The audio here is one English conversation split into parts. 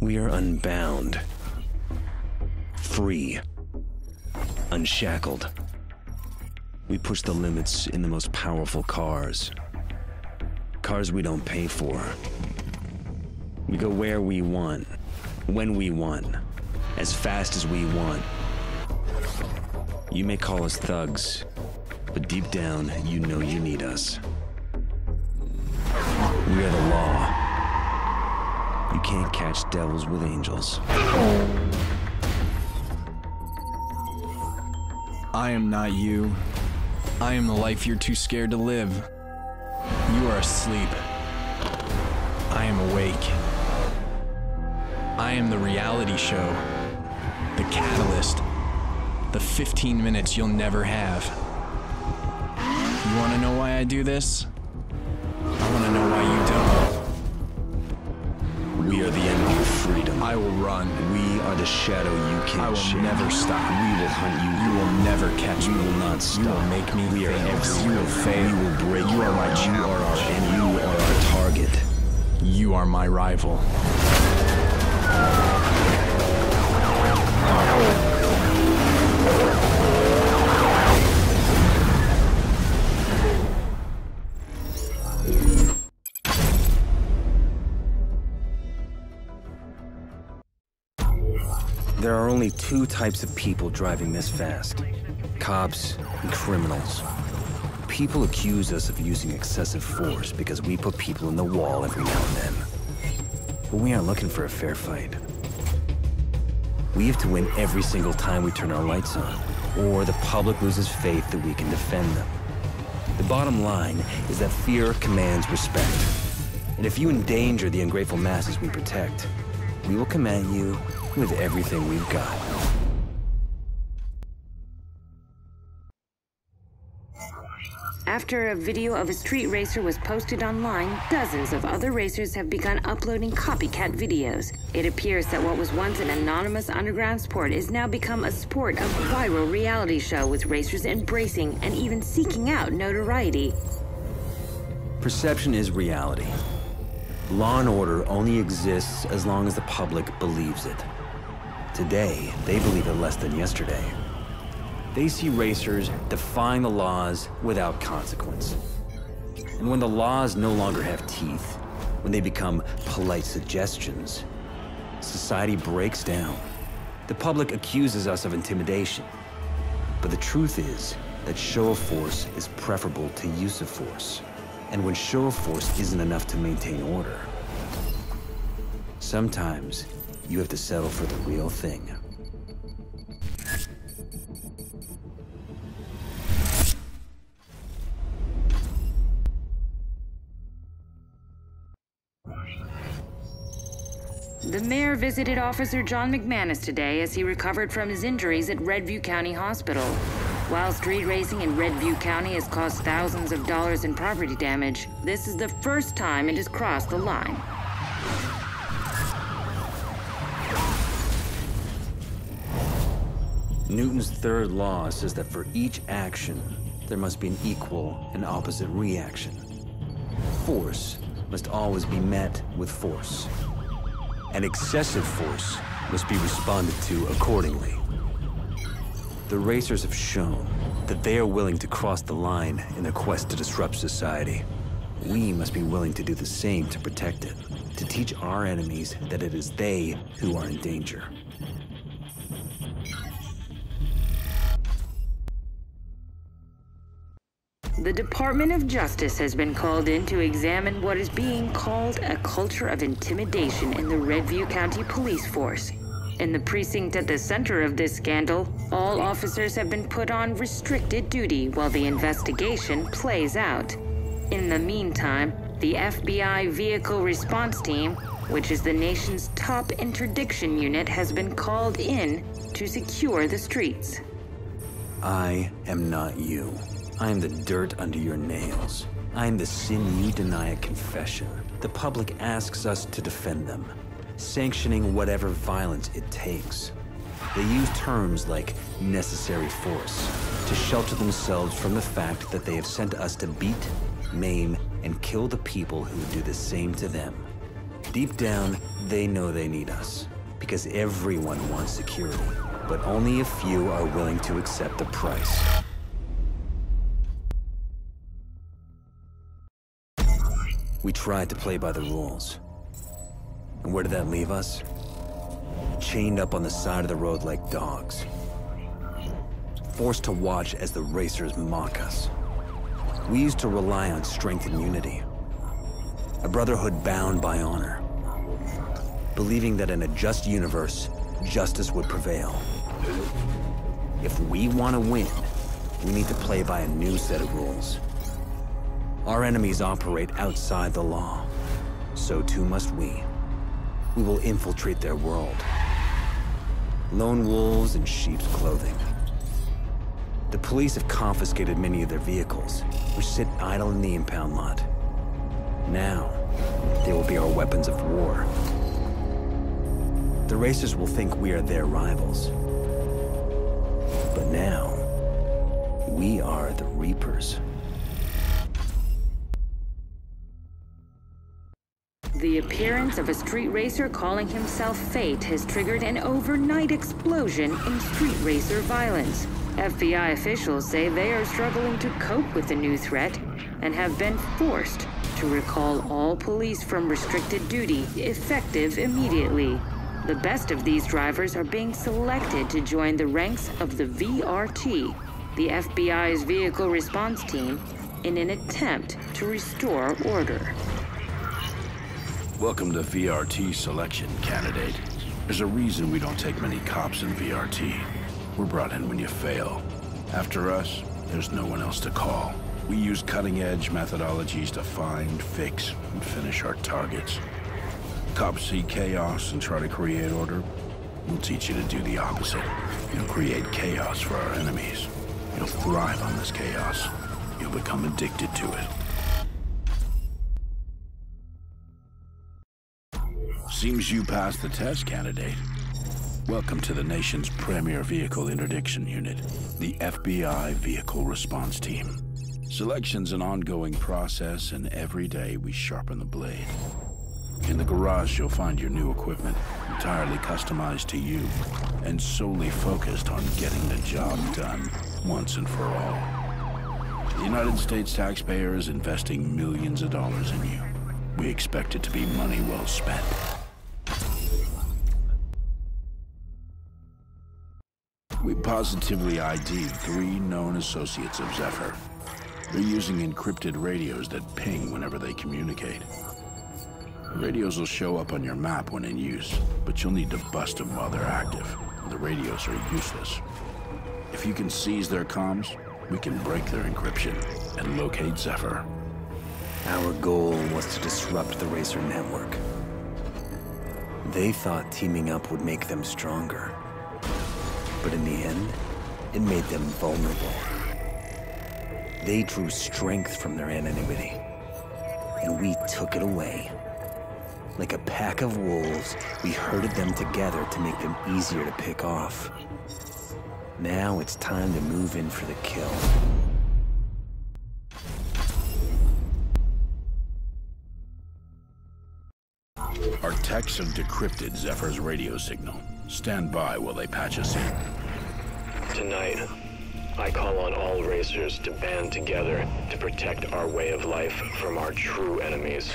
We are unbound, free, unshackled. We push the limits in the most powerful cars. Cars we don't pay for. We go where we want, when we want, as fast as we want. You may call us thugs, but deep down, you know you need us. We are the law. You can't catch devils with angels. I am not you. I am the life you're too scared to live. You are asleep. I am awake. I am the reality show. The catalyst. The 15 minutes you'll never have. You want to know why I do this? I want to know why you don't. We are the enemy of freedom. I will run. We are the shadow you can't I will shake. never stop. We will hunt you. You will never catch We me. will not stop. You will make me We are famous. You everywhere. will fail. We will break. You are my You are our challenge. enemy. You are our target. You are my rival. There are only two types of people driving this fast: cops and criminals. People accuse us of using excessive force because we put people in the wall every now and then. But we aren't looking for a fair fight. We have to win every single time we turn our lights on, or the public loses faith that we can defend them. The bottom line is that fear commands respect. And if you endanger the ungrateful masses we protect, we will come at you with everything we've got. After a video of a street racer was posted online, dozens of other racers have begun uploading copycat videos. It appears that what was once an anonymous underground sport is now become a sport of viral reality show, with racers embracing and even seeking out notoriety. Perception is reality. Law and order only exists as long as the public believes it. Today, they believe it less than yesterday. They see racers defying the laws without consequence. And when the laws no longer have teeth, when they become polite suggestions, society breaks down. The public accuses us of intimidation. But the truth is that show of force is preferable to use of force. And when show of force isn't enough to maintain order, sometimes you have to settle for the real thing. The mayor visited Officer John McManus today as he recovered from his injuries at Redview County Hospital. While street racing in Redview County has caused thousands of dollars in property damage, this is the first time it has crossed the line. Newton's third law says that for each action, there must be an equal and opposite reaction. Force must always be met with force. And excessive force must be responded to accordingly. The racers have shown that they are willing to cross the line in their quest to disrupt society. We must be willing to do the same to protect it, to teach our enemies that it is they who are in danger. The Department of Justice has been called in to examine what is being called a culture of intimidation in the Redview County Police Force. In the precinct at the center of this scandal, all officers have been put on restricted duty while the investigation plays out. In the meantime, the FBI Vehicle Response Team, which is the nation's top interdiction unit, has been called in to secure the streets. I am not you. I am the dirt under your nails. I am the sin you deny at confession. The public asks us to defend them, sanctioning whatever violence it takes. They use terms like necessary force to shelter themselves from the fact that they have sent us to beat, maim, and kill the people who would do the same to them. Deep down, They know they need us, because everyone wants security, but only a few are willing to accept the price. We tried to play by the rules. And where did that leave us? Chained up on the side of the road like dogs. Forced to watch as the racers mock us. We used to rely on strength and unity. A brotherhood bound by honor. Believing that in a just universe, justice would prevail. If we want to win, we need to play by a new set of rules. Our enemies operate outside the law. So too must we. We will infiltrate their world. Lone wolves in sheep's clothing. The police have confiscated many of their vehicles, which sit idle in the impound lot. Now, they will be our weapons of war. The racers will think we are their rivals. But now, we are the Reapers. The appearance of a street racer calling himself Fate has triggered an overnight explosion in street racer violence. FBI officials say they are struggling to cope with the new threat and have been forced to recall all police from restricted duty, effective immediately. The best of these drivers are being selected to join the ranks of the VRT, the FBI's vehicle response team, in an attempt to restore order. Welcome to VRT selection, candidate. There's a reason we don't take many cops in VRT. We're brought in when you fail. After us, there's no one else to call. We use cutting-edge methodologies to find, fix, and finish our targets. Cops see chaos and try to create order. We'll teach you to do the opposite. You'll create chaos for our enemies. You'll thrive on this chaos. You'll become addicted to it. Seems you passed the test, candidate. Welcome to the nation's premier vehicle interdiction unit, the FBI Vehicle Response Team. Selection's an ongoing process, and every day we sharpen the blade. In the garage, you'll find your new equipment, entirely customized to you, and solely focused on getting the job done once and for all. The United States taxpayer is investing millions of dollars in you. We expect it to be money well spent. We positively ID'd 3 known associates of Zephyr. They're using encrypted radios that ping whenever they communicate. The radios will show up on your map when in use, but you'll need to bust them while they're active. The radios are useless. If you can seize their comms, we can break their encryption and locate Zephyr. Our goal was to disrupt the racer network. They thought teaming up would make them stronger. But in the end, it made them vulnerable. They drew strength from their anonymity, and we took it away. Like a pack of wolves, we herded them together to make them easier to pick off. Now it's time to move in for the kill. Our techs have decrypted Zephyr's radio signal. Stand by while they patch us in. Tonight, I call on all racers to band together to protect our way of life from our true enemies.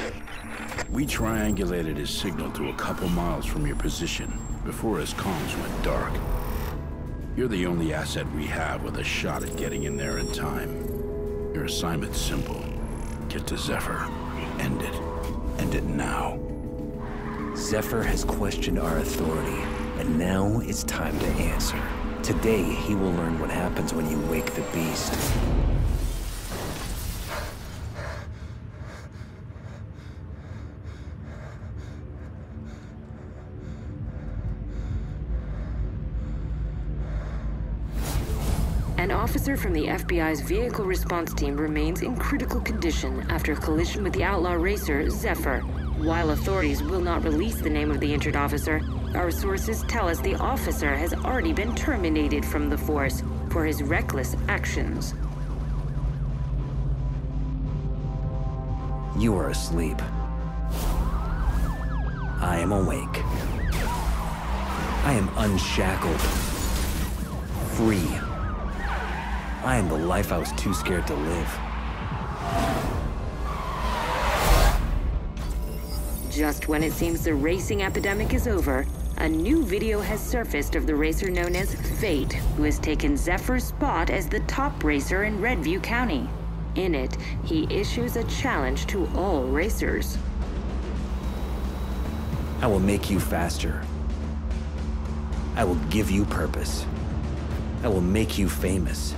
We triangulated his signal to a couple miles from your position before his comms went dark. You're the only asset we have with a shot at getting in there in time. Your assignment's simple. Get to Zephyr. End it. End it now. Zephyr has questioned our authority, and now it's time to answer. Today, he will learn what happens when you wake the beast. An officer from the FBI's vehicle response team remains in critical condition after a collision with the outlaw racer, Zephyr. While authorities will not release the name of the injured officer, our sources tell us the officer has already been terminated from the force for his reckless actions. You are asleep. I am awake. I am unshackled. Free. I am the life I was too scared to live. Just when it seems the racing epidemic is over, a new video has surfaced of the racer known as Fate, who has taken Zephyr's spot as the top racer in Redview County. In it, he issues a challenge to all racers. I will make you faster. I will give you purpose. I will make you famous.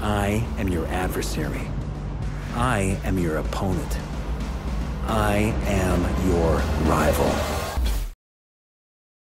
I am your adversary. I am your opponent. I am your rival.